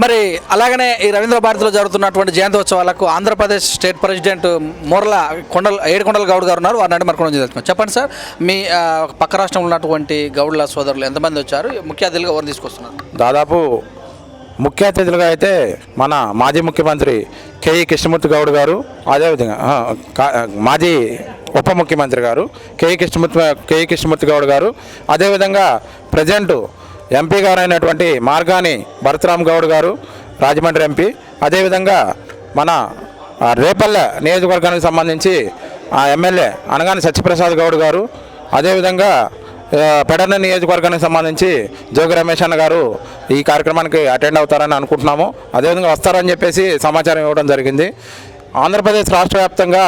మరి అలాగనే ఈ రవీంద్ర భారతిలో జరుగుతున్నటువంటి జయంతోత్సవాలకు ఆంధ్రప్రదేశ్ స్టేట్ ప్రెసిడెంట్ మోర్ల ఏడుకొండల గౌడ్ గారు ఉన్నారు. వారిని మనం చేస్తున్నాం. చెప్పండి సార్, మీ పక్క రాష్ట్రంలో ఉన్నటువంటి గౌడ్ల సోదరులు ఎంతమంది వచ్చారు? ముఖ్య అతిథులుగా ఎవరు తీసుకొస్తున్నారు? దాదాపు ముఖ్య అతిథులుగా అయితే మన మాజీ ముఖ్యమంత్రి కేఈ కృష్ణమూర్తి గౌడ్ గారు, అదేవిధంగా మాజీ ఉప ముఖ్యమంత్రి గారు కేఈ కృష్ణమూర్తి గౌడ్ గారు, అదేవిధంగా ప్రజెంటు ఎంపీ గారు అయినటువంటి మార్గాని భరతరామ్ గౌడ్ గారు, రాజమండ్రి ఎంపీ, అదేవిధంగా మన రేపల్లె నియోజకవర్గానికి సంబంధించి ఎమ్మెల్యే అనగాని సత్యప్రసాద్ గౌడ్ గారు, అదేవిధంగా పెడన నియోజకవర్గానికి సంబంధించి జోగి రమేష్ అన్న గారు ఈ కార్యక్రమానికి అటెండ్ అవుతారని అనుకుంటున్నాము. అదేవిధంగా వస్తారని చెప్పేసి సమాచారం ఇవ్వడం జరిగింది. ఆంధ్రప్రదేశ్ రాష్ట్ర వ్యాప్తంగా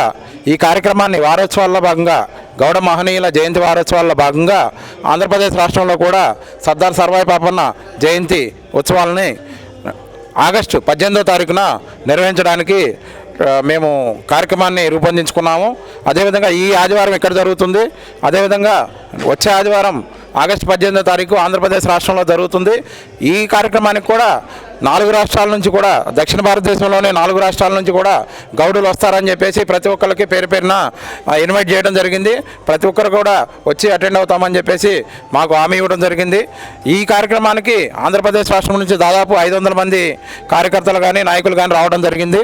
ఈ కార్యక్రమాన్ని వారోత్సవాల్లో భాగంగా గౌడ మహనీయుల జయంతి వారోత్సవాల్లో భాగంగా ఆంధ్రప్రదేశ్ రాష్ట్రంలో కూడా సర్దార్ సర్వాయి పాపన్న జయంతి ఉత్సవాలని ఆగస్టు 18వ తారీఖున నిర్వహించడానికి మేము కార్యక్రమాన్ని రూపొందించుకున్నాము. అదేవిధంగా ఈ ఆదివారం ఇక్కడ జరుగుతుంది. అదేవిధంగా వచ్చే ఆదివారం ఆగస్టు 18వ తారీఖు ఆంధ్రప్రదేశ్ రాష్ట్రంలో జరుగుతుంది. ఈ కార్యక్రమానికి కూడా 4 రాష్ట్రాల నుంచి కూడా, దక్షిణ భారతదేశంలోనే 4 రాష్ట్రాల నుంచి కూడా గౌడులు వస్తారని చెప్పేసి ప్రతి ఒక్కరికి పేరు పేరున ఇన్వైట్ చేయడం జరిగింది. ప్రతి ఒక్కరు కూడా వచ్చి అటెండ్ అవుతామని చెప్పేసి మాకు హామీ ఇవ్వడం జరిగింది. ఈ కార్యక్రమానికి ఆంధ్రప్రదేశ్ రాష్ట్రం నుంచి దాదాపు 500 మంది కార్యకర్తలు కానీ నాయకులు కానీ రావడం జరిగింది.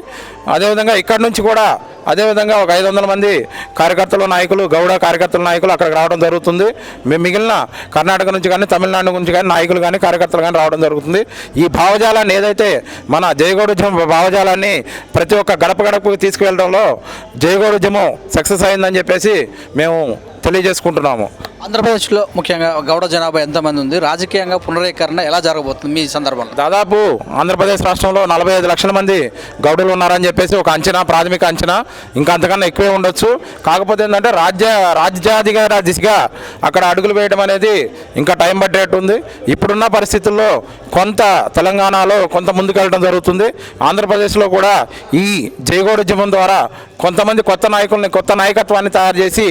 అదేవిధంగా ఇక్కడ నుంచి కూడా అదేవిధంగా ఒక 500 మంది కార్యకర్తలు నాయకులు, గౌడ కార్యకర్తల నాయకులు అక్కడికి రావడం జరుగుతుంది. మిగిలిన కర్ణాటక నుంచి కానీ తమిళనాడు నుంచి కానీ నాయకులు కానీ కార్యకర్తలు కానీ రావడం జరుగుతుంది. ఈ భావజాలాన్ని ఏదైతే మన జయగౌడ ఉద్యమం భావజాలాన్ని ప్రతి ఒక్క గడప గడపకు తీసుకువెళ్ళడంలో జయగౌడ ఉద్యమం సక్సెస్ అయిందని చెప్పేసి మేము తెలియజేసుకుంటున్నాము. ఆంధ్రప్రదేశ్లో ముఖ్యంగా గౌడ జనాభా ఎంతమంది ఉంది? రాజకీయంగా పునరీకరణ ఎలా జరగబోతుంది మీ సందర్భంలో? దాదాపు ఆంధ్రప్రదేశ్ రాష్ట్రంలో 45 లక్షల మంది గౌడులు ఉన్నారని చెప్పేసి ఒక అంచనా, ప్రాథమిక అంచనా. ఇంకా అంతకన్నా ఎక్కువే ఉండొచ్చు. కాకపోతే ఏంటంటే రాజ్యాధికార దిశగా అక్కడ అడుగులు వేయడం అనేది ఇంకా టైం పట్టేట్టు ఉంది. ఇప్పుడున్న పరిస్థితుల్లో కొంత తెలంగాణలో కొంత ముందుకెళ్ళడం జరుగుతుంది. ఆంధ్రప్రదేశ్లో కూడా ఈ జయగౌడ ఉద్యమం ద్వారా కొంతమంది కొత్త నాయకుల్ని, కొత్త నాయకత్వాన్ని తయారు చేసి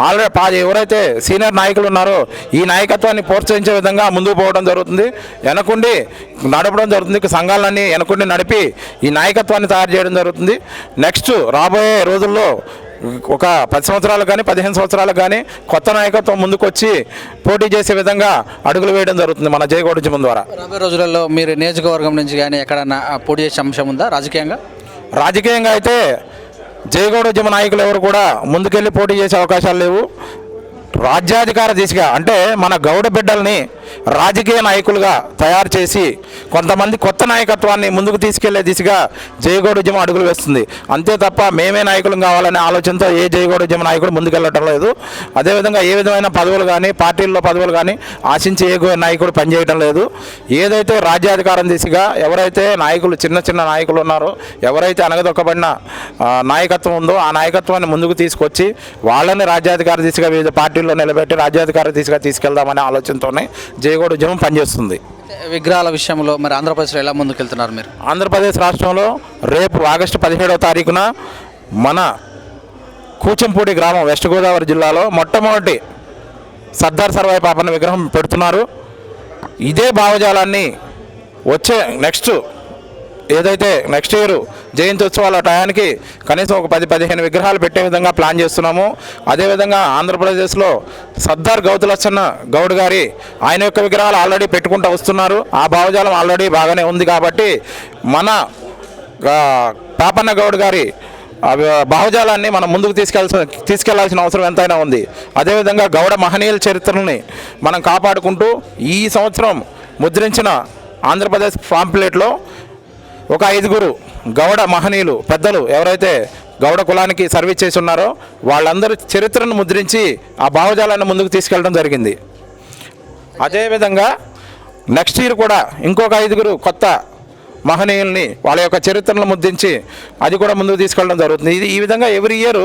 ఆల్రెడీ ఎవరైతే సీనియర్ నాయకులు ఉన్నారో ఈ నాయకత్వాన్ని ప్రోత్సహించే విధంగా ముందుకు పోవడం జరుగుతుంది. వెనకుండి నడపడం జరుగుతుంది. సంఘాలన్నీ వెనకుండి నడిపి ఈ నాయకత్వాన్ని తయారు చేయడం జరుగుతుంది. నెక్స్ట్ రాబోయే రోజుల్లో ఒక 10 సంవత్సరాలు కానీ 15 సంవత్సరాలు కానీ కొత్త నాయకత్వం ముందుకొచ్చి పోటీ చేసే విధంగా అడుగులు వేయడం జరుగుతుంది మన జయగౌడ ఉద్యమం ద్వారా. రాబోయే రోజులలో మీరు నియోజకవర్గం నుంచి కానీ ఎక్కడన్నా పోటీ చేసే అంశం ఉందా? రాజకీయంగా అయితే జయగౌడ ఉద్యమ నాయకులు ఎవరు కూడా ముందుకెళ్ళి పోటీ చేసే అవకాశాలు లేవు. రాజ్యాధికార దిశగా అంటే మన గౌడ బిడ్డల్ని రాజకీయ నాయకులుగా తయారు చేసి కొంతమంది కొత్త నాయకత్వాన్ని ముందుకు తీసుకెళ్లే దిశగా జయగౌడ ఉద్యమం అడుగులు వేస్తుంది. అంతే తప్ప మేమే నాయకులు కావాలనే ఆలోచనతో ఏ జయగౌడ ఉద్యమ నాయకుడు ముందుకెళ్ళటం లేదు. అదేవిధంగా ఏ విధమైన పదవులు కానీ, పార్టీల్లో పదవులు కానీ ఆశించి ఏ నాయకుడు పనిచేయడం లేదు. ఏదైతే రాజ్యాధికారం దిశగా ఎవరైతే నాయకులు, చిన్న చిన్న నాయకులు ఉన్నారో, ఎవరైతే అనగదొక్కబడిన నాయకత్వం ఉందో ఆ నాయకత్వాన్ని ముందుకు తీసుకొచ్చి వాళ్ళని రాజ్యాధికార దిశగా వివిధ పార్టీల్లో నిలబెట్టి రాజ్యాధికార దిశగా తీసుకెళ్దామనే ఆలోచనతోనే జయగౌడ ఉద్యమం పనిచేస్తుంది. విగ్రహాల విషయంలో మరి ఆంధ్రప్రదేశ్లో ఎలా ముందుకెళ్తున్నారు మీరు? ఆంధ్రప్రదేశ్ రాష్ట్రంలో రేపు ఆగస్టు 17వ తారీఖున మన కూచంపూడి గ్రామం, వెస్ట్ గోదావరి జిల్లాలో మొట్టమొదటి సర్దార్ సర్వాయి పాపన్న విగ్రహం పెడుతున్నారు. ఇదే భావజాలాన్ని వచ్చే నెక్స్ట్ ఇయర్ జయంతి ఉత్సవాల టయానికి కనీసం ఒక 10-15 విగ్రహాలు పెట్టే విధంగా ప్లాన్ చేస్తున్నాము. అదేవిధంగా ఆంధ్రప్రదేశ్లో సర్దార్ గౌతులచ్చన్న గౌడ్ గారి ఆయన యొక్క విగ్రహాలు ఆల్రెడీ పెట్టుకుంటూ వస్తున్నారు. ఆ భావజాలం ఆల్రెడీ బాగానే ఉంది కాబట్టి మన పాపన్న గౌడ్ గారి భావజాలాన్ని మనం ముందుకు తీసుకెళ్లాల్సిన అవసరం ఎంతైనా ఉంది. అదేవిధంగా గౌడ మహనీయుల చరిత్రని మనం కాపాడుకుంటూ ఈ సంవత్సరం ముద్రించిన ఆంధ్రప్రదేశ్ పాంప్లెట్లో ఒక 5 గౌడ మహనీయులు పెద్దలు ఎవరైతే గౌడ కులానికి సర్వీస్ చేసి ఉన్నారో వాళ్ళందరూ చరిత్రను ముద్రించి ఆ భావజాలాన్ని ముందుకు తీసుకెళ్ళడం జరిగింది. అదేవిధంగా నెక్స్ట్ ఇయర్ కూడా ఇంకొక 5 కొత్త మహనీయుల్ని వాళ్ళ యొక్క చరిత్రను ముద్రించి అది కూడా ముందుకు తీసుకెళ్ళడం జరుగుతుంది. ఈ విధంగా ఎవ్రీ ఇయర్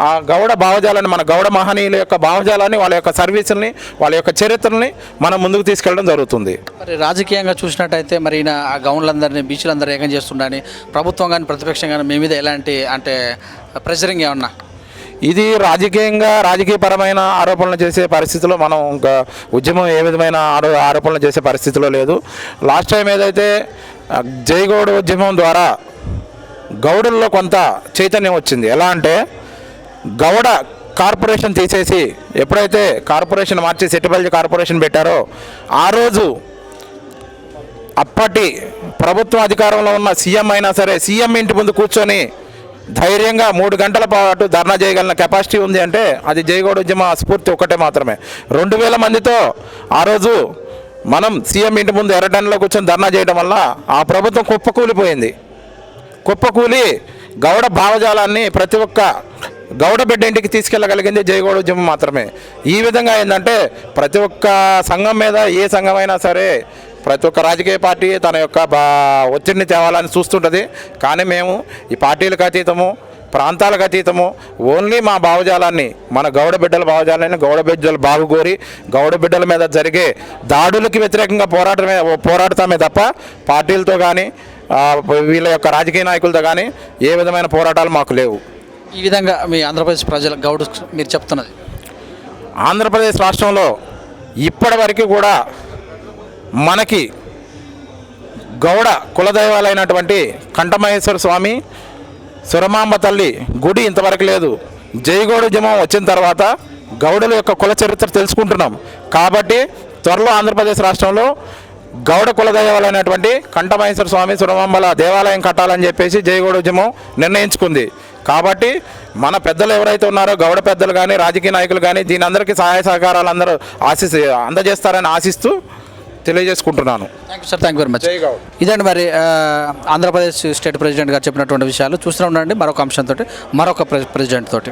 ఆ గౌడ భావజాలాన్ని, మన గౌడ మహనీయుల యొక్క భావజాలాన్ని, వాళ్ళ యొక్క సర్వీసుల్ని, వాళ్ళ యొక్క చరిత్రని మనం ముందుకు తీసుకెళ్ళడం జరుగుతుంది. మరి రాజకీయంగా చూసినట్టయితే మరి ఈయన ఆ గౌన్లందరినీ, బీచ్లందరూ ఏకం చేస్తుండని ప్రభుత్వం కానీ ప్రతిపక్షం కానీ మీ మీద ఎలాంటి ప్రెషరింగ్ ఏమన్నా? ఇది రాజకీయపరమైన ఆరోపణలు చేసే పరిస్థితిలో మనం ఇంకా ఉద్యమం ఏ విధమైన ఆరోపణలు చేసే పరిస్థితిలో లేదు. లాస్ట్ టైం ఏదైతే జైగౌడ ఉద్యమం ద్వారా గౌడుల్లో కొంత చైతన్యం వచ్చింది. ఎలా అంటే గౌడ కార్పొరేషన్ తీసేసి ఎప్పుడైతే కార్పొరేషన్ మార్చి సెట్టిపల్లి కార్పొరేషన్ పెట్టారో ఆ రోజు అప్పటి ప్రభుత్వ అధికారంలో ఉన్న సీఎం అయినా సరే సీఎం ఇంటి ముందు కూర్చొని ధైర్యంగా 3 గంటల పాటు ధర్నా చేయగలిగిన కెపాసిటీ ఉంది అంటే అది జైగౌడ ఉద్యమ స్ఫూర్తి ఒకటే మాత్రమే. 2000 మందితో ఆ రోజు మనం సీఎం ఇంటి ముందు ఎర్రటన్లో కూర్చొని ధర్నా చేయడం వల్ల ఆ ప్రభుత్వం కుప్పకూలిపోయింది. కుప్పకూలి గౌడ భావజాలాన్ని ప్రతి ఒక్క గౌడ బిడ్డ ఇంటికి తీసుకెళ్ళగలిగింది జైగౌడ ఉద్యమం మాత్రమే. ఈ విధంగా ఏంటంటే ప్రతి ఒక్క సంఘం మీద ఏ సంఘమైనా సరే ప్రతి ఒక్క రాజకీయ పార్టీ తన యొక్క ఒత్తిడిని తేవాలని చూస్తుంటుంది. కానీ మేము ఈ పార్టీలకు అతీతము, ప్రాంతాలకు అతీతము, ఓన్లీ మా భావజాలాన్ని, మన గౌడ బిడ్డల భావజాలాన్ని, గౌడ బిడ్డలు బాగుకోరి గౌడ బిడ్డల మీద జరిగే దాడులకి వ్యతిరేకంగా పోరాడతామే తప్ప పార్టీలతో కానీ వీళ్ళ యొక్క రాజకీయ నాయకులతో కానీ ఏ విధమైన పోరాటాలు మాకు లేవు. ఈ విధంగా మీ ఆంధ్రప్రదేశ్ ప్రజల గౌడ్ మీరు చెప్తున్నది, ఆంధ్రప్రదేశ్ రాష్ట్రంలో ఇప్పటివరకు కూడా మనకి గౌడ కులదైవాలైనటువంటి కంఠమహేశ్వర స్వామి, సురమాంబ తల్లి గుడి ఇంతవరకు లేదు. జైగౌడ ఉద్యమం వచ్చిన తర్వాత గౌడుల యొక్క కుల చరిత్ర తెలుసుకుంటున్నాం. కాబట్టి త్వరలో ఆంధ్రప్రదేశ్ రాష్ట్రంలో గౌడ కులదైవాలైనటువంటి కంఠమహేశ్వర స్వామి, సురమాంబల దేవాలయం కట్టాలని చెప్పేసి జైగౌడ ఉద్యమం నిర్ణయించుకుంది. కాబట్టి మన పెద్దలు ఎవరైతే ఉన్నారో గౌడ పెద్దలు కానీ రాజకీయ నాయకులు కానీ దీని అందరికీ సహాయ సహకారాలు అందరూ అందజేస్తారని ఆశిస్తూ తెలియజేసుకుంటున్నాను. Thank you sir, thank you very much. ఇదండి మరి ఆంధ్రప్రదేశ్ స్టేట్ ప్రెసిడెంట్ గారు చెప్పినటువంటి విషయాలు. చూస్తూనే ఉండండి మరొక అంశంతో మరొక ప్రెసిడెంట్ తోటి.